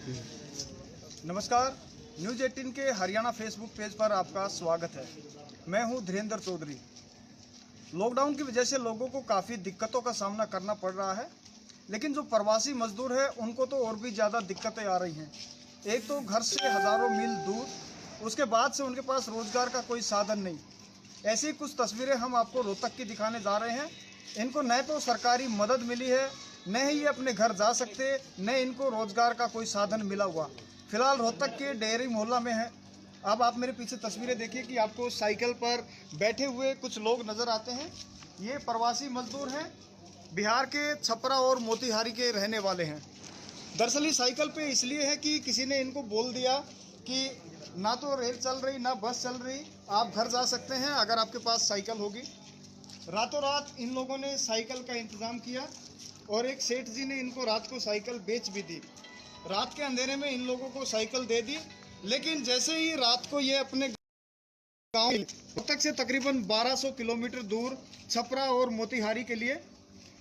नमस्कार, न्यूज़ 18 के Haryana Facebook page पर आपका स्वागत है। मैं हूं धीरेन्द्र चौधरी। लॉकडाउन की वजह से लोगों को काफ़ी दिक्कतों का सामना करना पड़ रहा है, लेकिन जो प्रवासी मजदूर हैं उनको तो और भी ज़्यादा दिक्कतें आ रही हैं। एक तो घर से हज़ारों मील दूर, उसके बाद से उनके पास रोज़गार का कोई साधन नहीं। ऐसी कुछ तस्वीरें हम आपको रोहतक की दिखाने जा रहे हैं। इनको न तो सरकारी मदद मिली है, न ही ये अपने घर जा सकते, न इनको रोज़गार का कोई साधन मिला हुआ। फिलहाल रोहतक के डेयरी मोहल्ला में है। अब आप मेरे पीछे तस्वीरें देखिए कि आपको साइकिल पर बैठे हुए कुछ लोग नज़र आते हैं। ये प्रवासी मजदूर हैं, बिहार के छपरा और मोतिहारी के रहने वाले हैं। दरअसल ये साइकिल पे इसलिए है कि किसी ने इनको बोल दिया कि ना तो रेल चल रही ना बस चल रही, आप घर जा सकते हैं अगर आपके पास साइकिल होगी। रातों रात इन लोगों ने साइकिल का इंतज़ाम किया और एक सेठ जी ने इनको रात को साइकिल बेच भी दी। रात के अंधेरे में इन लोगों को साइकिल दे दी, लेकिन जैसे ही रात को ये अपने गाँव तक से तकरीबन 1200 किलोमीटर दूर छपरा और मोतिहारी के लिए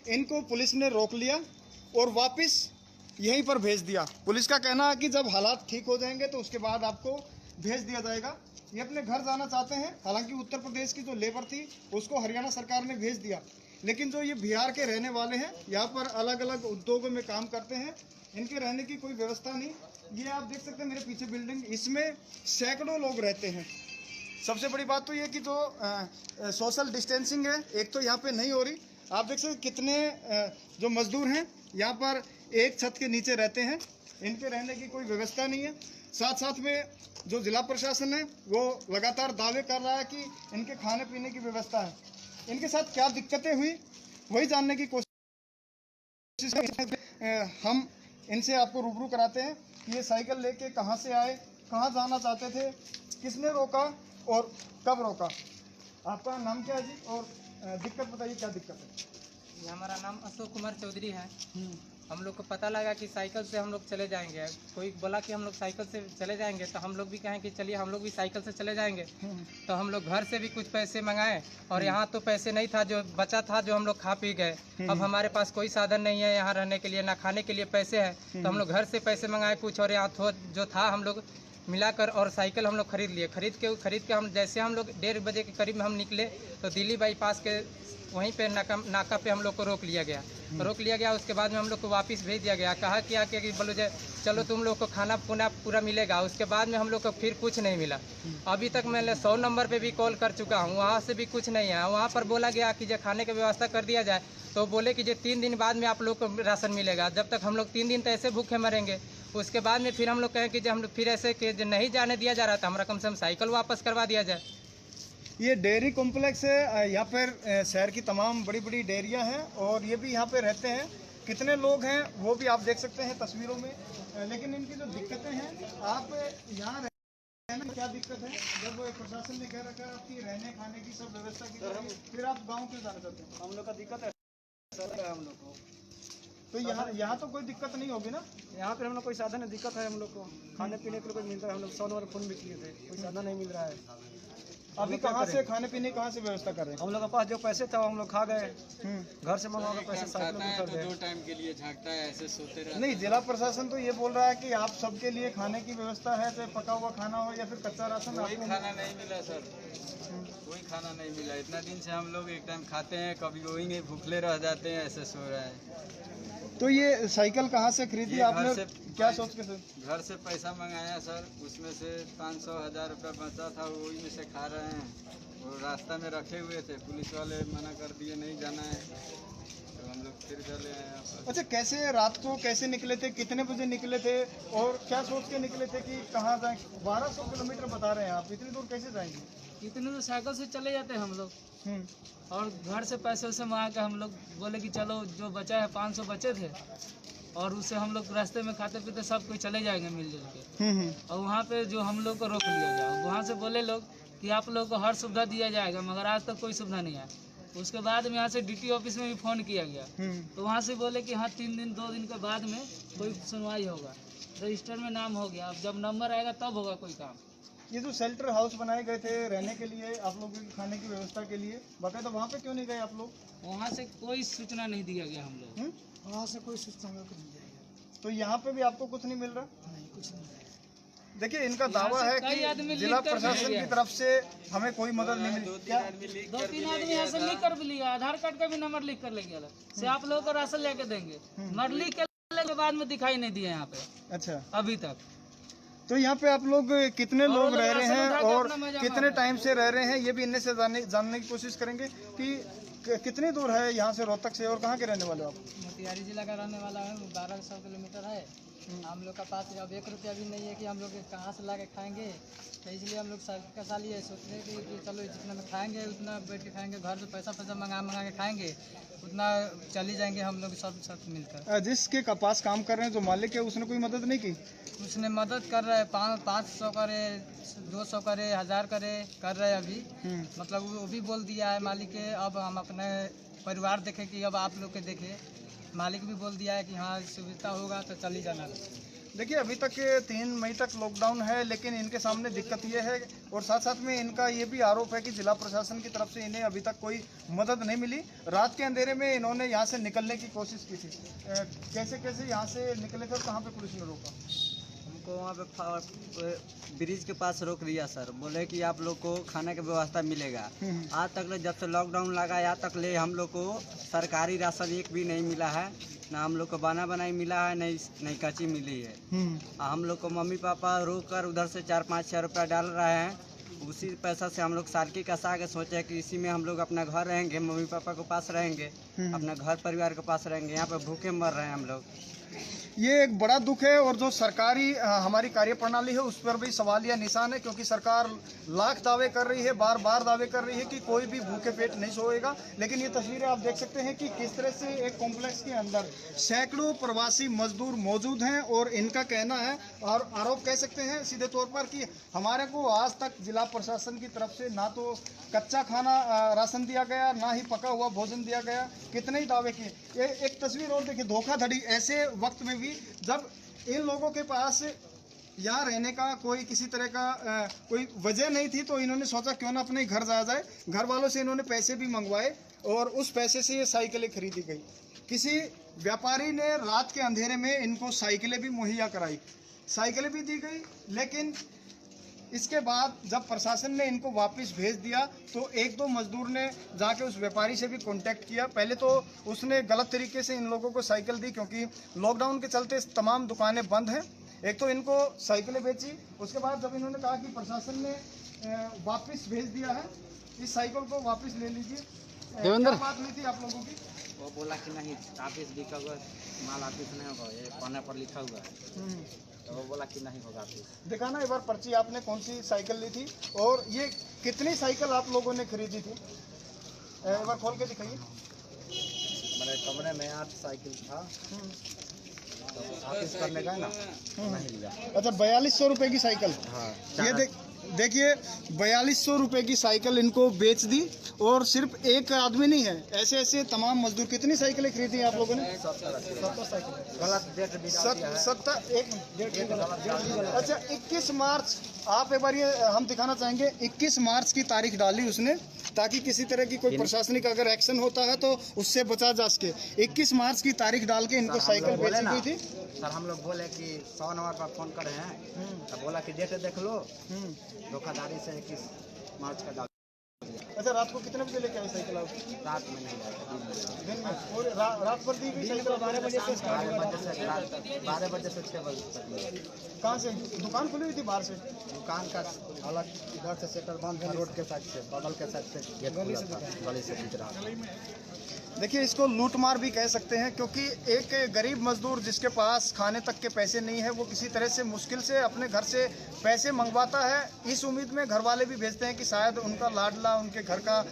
इनको पुलिस ने रोक लिया और वापस यहीं पर भेज दिया। पुलिस का कहना है कि जब हालात ठीक हो जाएंगे तो उसके बाद आपको भेज दिया जाएगा। ये अपने घर जाना चाहते हैं। हालांकि उत्तर प्रदेश की जो लेबर थी उसको हरियाणा सरकार ने भेज दिया, लेकिन जो ये बिहार के रहने वाले हैं, यहाँ पर अलग अलग उद्योगों में काम करते हैं, इनके रहने की कोई व्यवस्था नहीं। ये आप देख सकते हैं मेरे पीछे बिल्डिंग, इसमें सैकड़ों लोग रहते हैं। सबसे बड़ी बात तो ये कि जो सोशल डिस्टेंसिंग है एक तो यहाँ पे नहीं हो रही। आप देख सकते कितने जो मजदूर हैं यहाँ पर एक छत के नीचे रहते हैं, इनके रहने की कोई व्यवस्था नहीं है। साथ साथ में जो जिला प्रशासन है वो लगातार दावे कर रहा है कि इनके खाने पीने की व्यवस्था है। इनके साथ क्या दिक्कतें हुई वही जानने की कोशिश हम इनसे आपको रूबरू कराते हैं कि ये साइकिल लेके कहाँ से आए, कहाँ जाना चाहते थे, किसने रोका और कब रोका। आपका नाम क्या है जी और दिक्कत बताइए, क्या दिक्कत है? ये हमारा नाम अशोक कुमार चौधरी है। हम लोग को पता लगा कि साइकिल से हम लोग चले जाएंगे। कोई बोला कि हम लोग साइकिल से चले जाएंगे, तो हम लोग भी कहें कि चलिए हम लोग भी साइकिल से चले जाएंगे। तो हम लोग घर से भी कुछ पैसे मंगाए और यहाँ तो पैसे नहीं था, जो बचा था जो हम लोग खा पी गए। अब हमारे पास कोई साधन नहीं है यहाँ रहने के लिए, ना खाने के लिए पैसे हैं, तो हम लोग घर से पैसे मंगाए कुछ और यहाँ जो था हम लोग मिलाकर और साइकिल हम लोग खरीद लिए। खरीद के हम जैसे हम लोग 1:30 बजे के करीब में हम निकले तो दिल्ली बाईपास के वहीं पे नाका पे हम लोग को रोक लिया गया। उसके बाद में हम लोग को वापस भेज दिया गया। कहा क्या कि बोलो चलो तुम लोग को खाना पीना पूरा मिलेगा। उसके बाद में हम लोग को फिर कुछ नहीं मिला। अभी तक मैं 100 नंबर पे भी कॉल कर चुका हूँ, वहाँ से भी कुछ नहीं है। वहाँ पर बोला गया कि जो खाने की व्यवस्था कर दिया जाए, तो बोले कि जो 3 दिन बाद में आप लोग को राशन मिलेगा। जब तक हम लोग 3 दिन तो ऐसे भूखे मरेंगे। उसके बाद में फिर हम लोग कहें कि जो हम लोग फिर ऐसे कि नहीं जाने दिया जा रहा था, हमारा कम से कम साइकिल वापस करवा दिया जाए। ये डेयरी कॉम्प्लेक्स है, यहाँ पर शहर की तमाम बड़ी बड़ी डेयरियाँ हैं और ये भी यहाँ पे रहते हैं। कितने लोग हैं वो भी आप देख सकते हैं तस्वीरों में। लेकिन इनकी जो दिक्कतें हैं, आप यहाँ रहने में क्या दिक्कत है? जब प्रशासन ने कह रखा है आपकी रहने खाने की सब व्यवस्था की जाएगी, फिर आप गाँव क्यों जाना चाहते हैं? हम लोग का दिक्कत है सर, हम लोग को तो यहाँ तो कोई दिक्कत नहीं होगी ना? यहाँ पे हम लोग कोई साधन है, दिक्कत है हम लोग को। खाने पीने के लिए कोई मिलता है, हम लोग 100 नंबर फोन भी किए थे, कोई साधन नहीं मिल रहा है। अभी कहाँ से खाने पीने कहाँ से व्यवस्था कर रहे हैं? हम लोग के पास जो पैसे था हम लोग खा गए, घर से मंगवा के पैसे साइकिल में कर दे। 2 टाइम के लिए झाँकता है, ऐसे सोते रहते। नहीं, जिला प्रशासन तो ये बोल रहा है कि आप सबके लिए खाने की व्यवस्था है, चाहे पका हुआ खाना हो या फिर कच्चा राशन। कोई खाना नहीं मिला सर, कोई खाना नहीं मिला। इतना दिन से हम लोग एक टाइम खाते हैं, कभी वही नहीं, भूखले रह जाते हैं, ऐसे सो रहे हैं। तो ये साइकिल कहाँ से खरीदी आपने, क्या सोच के सर? घर से पैसा मंगाया सर, उसमें से 500-1000 रुपये बचा था, वही में से खा रहे हैं। और रास्ता में रखे हुए थे, पुलिस वाले मना कर दिए नहीं जाना है, तो हम लोग फिर चले आए यहाँ पर। अच्छा, कैसे रात को कैसे निकले थे, कितने बजे निकले थे और क्या सोच के निकले थे कि कहाँ जाएं? 1200 किलोमीटर बता रहे हैं आप, इतनी दूर कैसे जाएंगे? इतने तो साइकिल से चले जाते हैं हम लोग। और घर से पैसे उसे मंगा के हम लोग बोले कि चलो जो बचा है 500 बचे थे, और उससे हम लोग रास्ते में खाते पीते सब कोई चले जाएंगे मिलजुल के। और वहाँ पे जो हम लोग को रोक लिया गया, वहाँ से बोले लोग कि आप लोग को हर सुविधा दिया जाएगा, मगर आज तक कोई सुविधा नहीं है। उसके बाद में यहाँ से DT ऑफिस में भी फ़ोन किया गया, तो वहाँ से बोले कि हाँ 3 दिन 2 दिन के बाद में कोई सुनवाई होगा, रजिस्टर में नाम हो गया, अब जब नंबर आएगा तब होगा कोई काम। ये जो शेल्टर हाउस बनाए गए थे रहने के लिए, आप लोगों की खाने की व्यवस्था के लिए, बाकायदा वहाँ पे क्यों नहीं गए आप लोग? वहाँ से कोई सूचना नहीं दिया गया हम लोग। वहाँ से कोई सूचना नहीं दिया गया। तो यहाँ पे भी आपको कुछ नहीं मिल रहा? नहीं, कुछ नहीं। देखिए इनका यहाँ दावा से है कई आदमी कि लिख जिला कर भी प्रशासन लिया। की तरफ से हमें कोई मदद नहीं मिली। क्या 2-3 आदमी यहाँ से लिख कर भी लिया, आधार कार्ड का भी नंबर लिख कर ले गया से आप लोगों को राशन लेके देंगे, मगर लिख के बाद में दिखाई नहीं दिया यहाँ पे अच्छा, अभी तक। तो यहाँ पे आप लोग कितने और लोग लोग रह रहे राशन हैं उठा के और अपना मजा कितने मार रहे टाइम से रह रहे हैं, ये भी इनसे से जानने की कोशिश करेंगे कि कितनी दूर है यहाँ से रोहतक से और कहाँ के रहने वाले हो आप? मोतिहारी जिला का रहने वाला है, 1200 किलोमीटर है। हम लोग का पास अब 1 रुपया भी नहीं है कि हम लोग कहाँ से ला के खाएंगे, तो इसलिए हम लोग साल ये सोच रहे थे कि चलो जितना में खाएंगे उतना बैठ के खाएंगे, घर से पैसा मंगा के खाएंगे, उतना चली जाएंगे हम लोग सब साथ मिलकर। जिसके कपास काम कर रहे हैं जो मालिक है उसने कोई मदद नहीं की? उसने मदद कर रहे हैं, 500 करे, 200 करे, 1000 करे, कर रहे हैं अभी। मतलब वो भी बोल दिया है मालिक के, अब हम अपने परिवार देखे कि अब आप लोग के देखे। मालिक भी बोल दिया है कि हाँ सुविधा होगा तो चली जाना। देखिए अभी तक 3 मई तक लॉकडाउन है, लेकिन इनके सामने दिक्कत ये है और साथ साथ में इनका ये भी आरोप है कि जिला प्रशासन की तरफ से इन्हें अभी तक कोई मदद नहीं मिली। रात के अंधेरे में इन्होंने यहाँ से निकलने की कोशिश की थी। कैसे कैसे यहाँ से निकले थे और कहाँ पे पुलिस ने रोका? हमको वहाँ पे ब्रिज के पास रोक दिया सर, बोले कि आप लोग को खाने की व्यवस्था मिलेगा। आज तक ले जब से लॉकडाउन लगा आज तक ले हम लोग को सरकारी राशन एक भी नहीं मिला है, ना हम लोग को बनाई मिला है, नहीं कच्ची मिली है। हम लोग को मम्मी पापा रोक कर उधर से 4-5 रुपया डाल रहे हैं, उसी पैसा से हम लोग सालकी कसा के सोचे कि इसी में हम लोग अपना घर रहेंगे, मम्मी पापा के पास रहेंगे, अपना घर परिवार के पास रहेंगे। यहाँ पे भूखे मर रहे हैं हम लोग। ये एक बड़ा दुख है और जो सरकारी हमारी कार्यप्रणाली है उस पर भी सवाल या निशान है, क्योंकि सरकार लाख दावे कर रही है, बार बार दावे कर रही है कि कोई भी भूखे पेट नहीं सोएगा। लेकिन ये तस्वीरें आप देख सकते हैं कि किस तरह से एक कॉम्प्लेक्स के अंदर सैकड़ों प्रवासी मजदूर मौजूद हैं और इनका कहना है और आरोप कह सकते हैं सीधे तौर पर कि हमारे को आज तक जिला प्रशासन की तरफ से ना तो कच्चा खाना राशन दिया गया, ना ही पका हुआ भोजन दिया गया। कितने ही दावे किए। ये एक तस्वीर और देखिए, धोखाधड़ी ऐसे वक्त में भी जब इन लोगों के पास यहाँ रहने का कोई किसी तरह का कोई वजह नहीं थी, तो इन्होंने सोचा क्यों ना अपने घर जाए। घर वालों से इन्होंने पैसे भी मंगवाए और उस पैसे से ये साइकिलें खरीदी गई। किसी व्यापारी ने रात के अंधेरे में इनको साइकिलें भी मुहैया कराई, साइकिलें भी दी गई। लेकिन इसके बाद जब प्रशासन ने इनको वापस भेज दिया तो 1-2 मजदूर ने जाके उस व्यापारी से भी कांटेक्ट किया। पहले तो उसने गलत तरीके से इन लोगों को साइकिल दी, क्योंकि लॉकडाउन के चलते तमाम दुकानें बंद हैं। एक तो इनको साइकिलें बेची, उसके बाद जब इन्होंने कहा कि प्रशासन ने वापस भेज दिया है, इस साइकिल को वापस ले लीजिए। क्या बात नहीं थी आप लोगों की? वो बोला कि नहीं ऑफिस लिखा हुआ माल ऑफिस नहीं होगा, ये पन्ने पर लिखा हुआ है, तो वो बोला कि नहीं होगा ऑफिस। दिखाना एक बार पर्ची, आपने कौन सी साइकिल ली थी और ये कितनी साइकिल आप लोगों ने खरीदी थी? एक बार खोल के दिखाइए। मेरे कमरे में 8 साइकिल था, तो ऑफिस करने गए ना नहीं लिया। अच्छा, 4200 रुपए की साइकिल। हाँ, ये देखिए 4200 रुपए की साइकिल इनको बेच दी। और सिर्फ एक आदमी नहीं है, ऐसे ऐसे तमाम मजदूर। कितनी साइकिलें खरीदी आप लोगों ने? 70 साइकिल। गलत डेट भी डाल दिया है। अच्छा, 21 मार्च, आप एक बार ये हम दिखाना चाहेंगे। 21 मार्च की तारीख डाली उसने, ताकि किसी तरह की कोई प्रशासनिक अगर एक्शन होता है तो उससे बचा जा सके। 21 मार्च की तारीख डाल के इनको साइकिल बेची गई थी। सर हम लोग बोले कि 100 नंबर पर फोन करे हैं, तो बोला कि डेट देख लो, धोखाधड़ी से 21 मार्च का डाल। अच्छा, रात को कितने बजे लेके आई साइकिल आप? रात में नहीं आया, दिन में? और रात भर दी गई साइकिल? 12 बजे से 6 बजे तक। कहाँ से दुकान खुली हुई थी? बाहर से? दुकान का अलग इधर से शटर बंद है, रोड के साइड से, बगल के साइड से गेट खुला था, गली से दिख रहा था। देखिए, इसको लूटमार भी कह सकते हैं, क्योंकि एक गरीब मजदूर जिसके पास खाने तक के पैसे नहीं है, वो किसी तरह से मुश्किल से अपने घर से पैसे मंगवाता है। इस उम्मीद में घर वाले भी भेजते हैं कि शायद उनका लाडला उनके घर का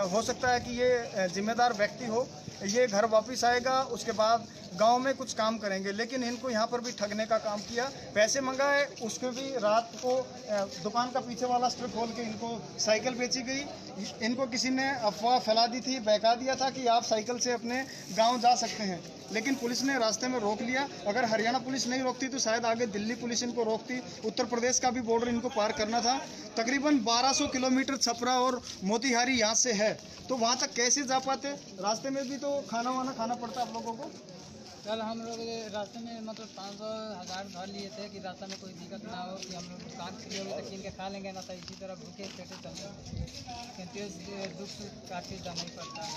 हो सकता है कि ये जिम्मेदार व्यक्ति हो, ये घर वापस आएगा, उसके बाद गांव में कुछ काम करेंगे। लेकिन इनको यहाँ पर भी ठगने का काम किया, पैसे मंगाए, उसके भी रात को दुकान का पीछे वाला स्ट्रिप खोल के इनको साइकिल बेची गई। इनको किसी ने अफवाह फैला दी थी, बहका दिया था कि आप साइकिल से अपने गांव जा सकते हैं, लेकिन पुलिस ने रास्ते में रोक लिया। अगर हरियाणा पुलिस नहीं रोकती तो शायद आगे दिल्ली पुलिस इनको रोकती। उत्तर प्रदेश का भी बॉर्डर इनको पार करना था। तकरीबन 1200 किलोमीटर छपरा और मोतिहारी यहाँ से है, तो वहाँ तक कैसे जा पाते? रास्ते में भी तो खाना वाना खाना पड़ता आप लोगों को। कल हम लोग रास्ते में मतलब 500,000 धर लिए थे कि रास्ते में कोई दिक्कत ना हो, कि हम लोग दुकान किलोमीटर कीन के खा लेंगे ना, तो इसी तरह भूखे पेटे चलेंगे, दुख काफ़ी जाना ही पड़ता है।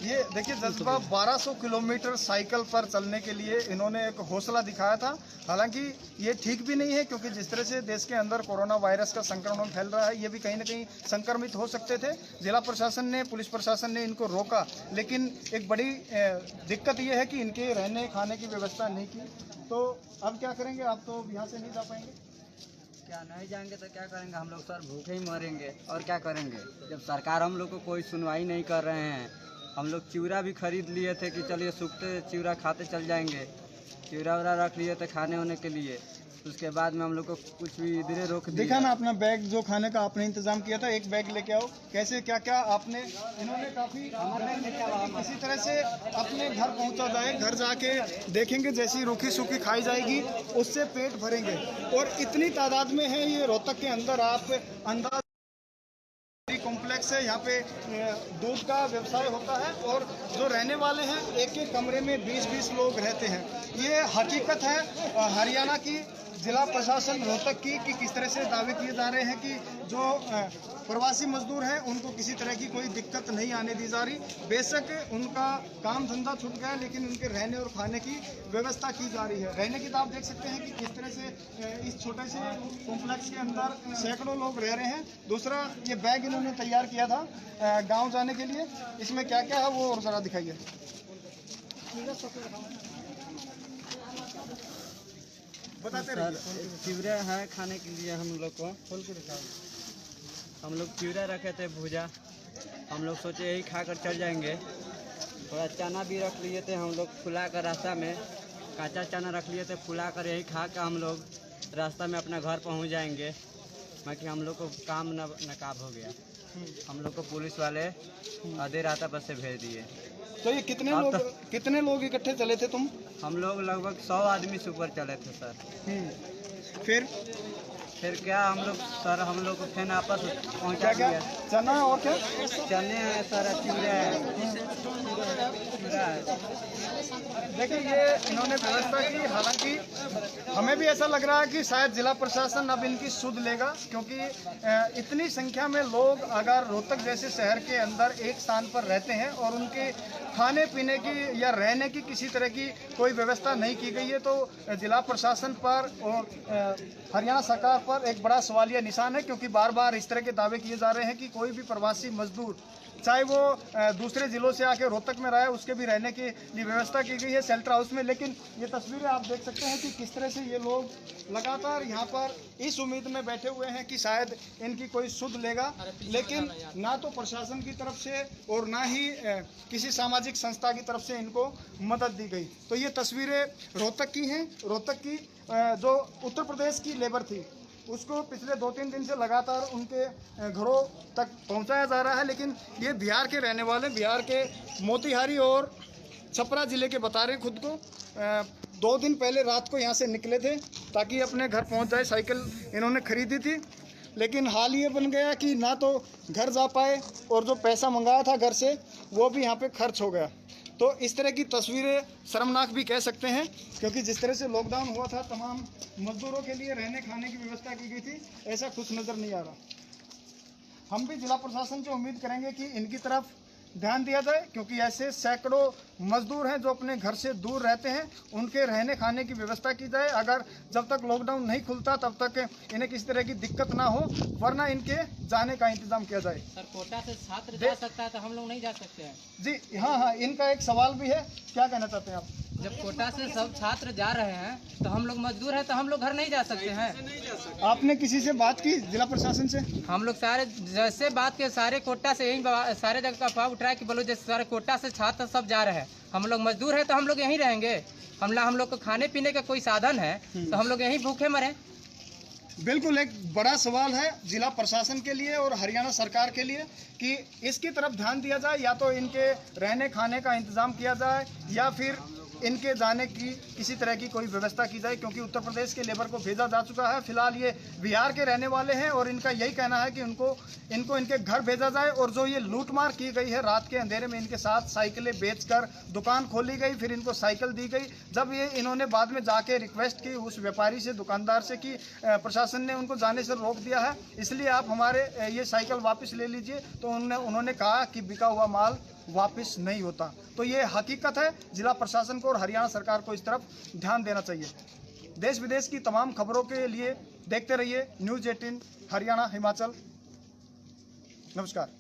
ये देखिए जज्बा 1200 किलोमीटर साइकिल पर चलने के लिए इन्होंने एक हौसला दिखाया था। हालांकि ये ठीक भी नहीं है, क्योंकि जिस तरह से देश के अंदर कोरोना वायरस का संक्रमण फैल रहा है, ये भी कहीं ना कहीं संक्रमित हो सकते थे। जिला प्रशासन ने, पुलिस प्रशासन ने इनको रोका, लेकिन एक बड़ी दिक्कत ये है कि इनके रहने खाने की व्यवस्था नहीं की। तो अब क्या करेंगे? आप तो यहाँ से नहीं जा पाएंगे। क्या नहीं जाएंगे तो क्या करेंगे? हम लोग सर भूखे ही मरेंगे और क्या करेंगे, जब सरकार हम लोग को कोई सुनवाई नहीं कर रहे हैं। हम लोग चिवड़ा भी खरीद लिए थे कि चलिए सूखते चिवड़ा खाते चल जाएंगे, चिवड़ा वड़ा रख लिए थे खाने होने के लिए। उसके बाद में हम लोग को कुछ भी इधर रोक दिया। देखा ना अपना बैग, जो खाने का आपने इंतजाम किया था, एक बैग लेके आओ। कैसे क्या क्या आपने, इन्होंने काफ़ी किसी तरह से अपने घर पहुंचा जाए, घर जाके देखेंगे जैसी रूखी सूखी खाई जाएगी उससे पेट भरेंगे। और इतनी तादाद में है ये रोहतक के अंदर, आप अंदाज कॉम्प्लेक्स है, यहाँ पे दूध का व्यवसाय होता है और जो रहने वाले हैं एक एक कमरे में 20-20 लोग रहते हैं। ये हकीकत है हरियाणा की जिला प्रशासन रोहतक की, कि किस तरह से दावे किए जा रहे हैं कि जो प्रवासी मजदूर हैं उनको किसी तरह की कोई दिक्कत नहीं आने दी जा रही। बेशक उनका काम धंधा छूट गया, लेकिन उनके रहने और खाने की व्यवस्था की जा रही है। रहने की तो आप देख सकते हैं कि किस तरह से इस छोटे से कॉम्प्लेक्स के अंदर सैकड़ों लोग रह रहे हैं। दूसरा, ये बैग इन्होंने तैयार किया था गाँव जाने के लिए, इसमें क्या क्या है वो और ज़रा दिखाइए। बताते रहिए। चिवड़ा है खाने के लिए हम लोग को, खोल के दिखाओ। हम लोग चिवड़ा रखे थे भुजा, हम लोग सोचे यही खाकर चल जाएंगे। थोड़ा चना भी रख लिए थे हम लोग फुला कर, रास्ता में काचा चना रख लिए थे फुला कर, यही खा कर हम लोग रास्ता में अपना घर पहुंच जाएंगे। बाकी हम लोग को काम नकाब हो गया, हम लोग को पुलिस वाले आधे रात बस से भेज दिए। तो ये कितने लोग इकट्ठे चले थे तुम? हम लोग लगभग 100 आदमी से ऊपर चले थे सर। फिर क्या हम लोग को फिर आपस पहुँचा क्या दिया। चना और क्या? चने हैं सर, चिवड़ा है। देखिए ये इन्होंने व्यवस्था की। हालांकि हमें भी ऐसा लग रहा है कि शायद जिला प्रशासन अब इनकी सुध लेगा, क्योंकि इतनी संख्या में लोग अगर रोहतक जैसे शहर के अंदर एक स्थान पर रहते हैं और उनके खाने पीने की या रहने की किसी तरह की कोई व्यवस्था नहीं की गई है, तो जिला प्रशासन पर और हरियाणा सरकार पर एक बड़ा सवालिया निशान है। क्योंकि बार बार इस तरह के दावे किए जा रहे हैं कि कोई भी प्रवासी मजदूर, चाहे वो दूसरे ज़िलों से आके रोहतक में रहा है, उसके भी रहने की व्यवस्था की गई है शेल्टर हाउस में। लेकिन ये तस्वीरें आप देख सकते हैं कि किस तरह से ये लोग लगातार यहाँ पर इस उम्मीद में बैठे हुए हैं कि शायद इनकी कोई सुध लेगा, लेकिन ना तो प्रशासन की तरफ से और ना ही किसी सामाजिक संस्था की तरफ से इनको मदद दी गई। तो ये तस्वीरें रोहतक की हैं। रोहतक की जो उत्तर प्रदेश की लेबर थी, उसको पिछले 2-3 दिन से लगातार उनके घरों तक पहुंचाया जा रहा है। लेकिन ये बिहार के रहने वाले, बिहार के मोतिहारी और छपरा ज़िले के बता रहे हैं खुद को। 2 दिन पहले रात को यहाँ से निकले थे ताकि अपने घर पहुँच जाए। साइकिल इन्होंने खरीदी थी, लेकिन हाल ये बन गया कि ना तो घर जा पाए और जो पैसा मंगाया था घर से वो भी यहाँ पे खर्च हो गया। तो इस तरह की तस्वीरें शर्मनाक भी कह सकते हैं, क्योंकि जिस तरह से लॉकडाउन हुआ था, तमाम मजदूरों के लिए रहने खाने की व्यवस्था की गई थी, ऐसा कुछ नज़र नहीं आ रहा। हम भी जिला प्रशासन से उम्मीद करेंगे कि इनकी तरफ ध्यान दिया जाए, क्योंकि ऐसे सैकड़ों मजदूर हैं जो अपने घर से दूर रहते हैं, उनके रहने खाने की व्यवस्था की जाए। अगर जब तक लॉकडाउन नहीं खुलता तब तक इन्हें किसी तरह की दिक्कत ना हो, वरना इनके जाने का इंतजाम किया जाए। सर, कोटा से छात्र जा सकता है तो हम लोग नहीं जा सकते हैं? जी हाँ, इनका एक सवाल भी है, क्या कहना चाहते हैं आप? जब कोटा से सब छात्र जा रहे हैं तो हम लोग मजदूर हैं, तो हम लोग घर नहीं जा सकते हैं? आपने किसी से बात की जिला प्रशासन से? हम लोग सारे जैसे बात के सारे कोटा से यही सारे जगह का अफवाह उठाया कि बोलो जैसे सारे कोटा से छात्र सब जा रहे हैं, हम लोग मजदूर हैं तो हम लोग यहीं रहेंगे। हम लोग को खाने पीने का कोई साधन है तो हम लोग यहीं भूखे मरें? बिल्कुल एक बड़ा सवाल है जिला प्रशासन के लिए और हरियाणा सरकार के लिए कि इसकी तरफ ध्यान दिया जाए, या तो इनके रहने खाने का इंतजाम किया जाए, या फिर इनके जाने की किसी तरह की कोई व्यवस्था की जाए, क्योंकि उत्तर प्रदेश के लेबर को भेजा जा चुका है। फिलहाल ये बिहार के रहने वाले हैं और इनका यही कहना है कि इनको इनके घर भेजा जाए। और जो ये लूटमार की गई है, रात के अंधेरे में इनके साथ साइकिलें बेचकर दुकान खोली गई, फिर इनको साइकिल दी गई। जब ये इन्होंने बाद में जाके रिक्वेस्ट की उस व्यापारी से, दुकानदार से, कि प्रशासन ने उनको जाने से रोक दिया है, इसलिए आप हमारे ये साइकिल वापस ले लीजिए, तो उन्होंने कहा कि बिका हुआ माल वापस नहीं होता। तो ये हकीकत है। जिला प्रशासन को और हरियाणा सरकार को इस तरफ ध्यान देना चाहिए। देश विदेश की तमाम खबरों के लिए देखते रहिए न्यूज़ 18 हरियाणा हिमाचल। नमस्कार।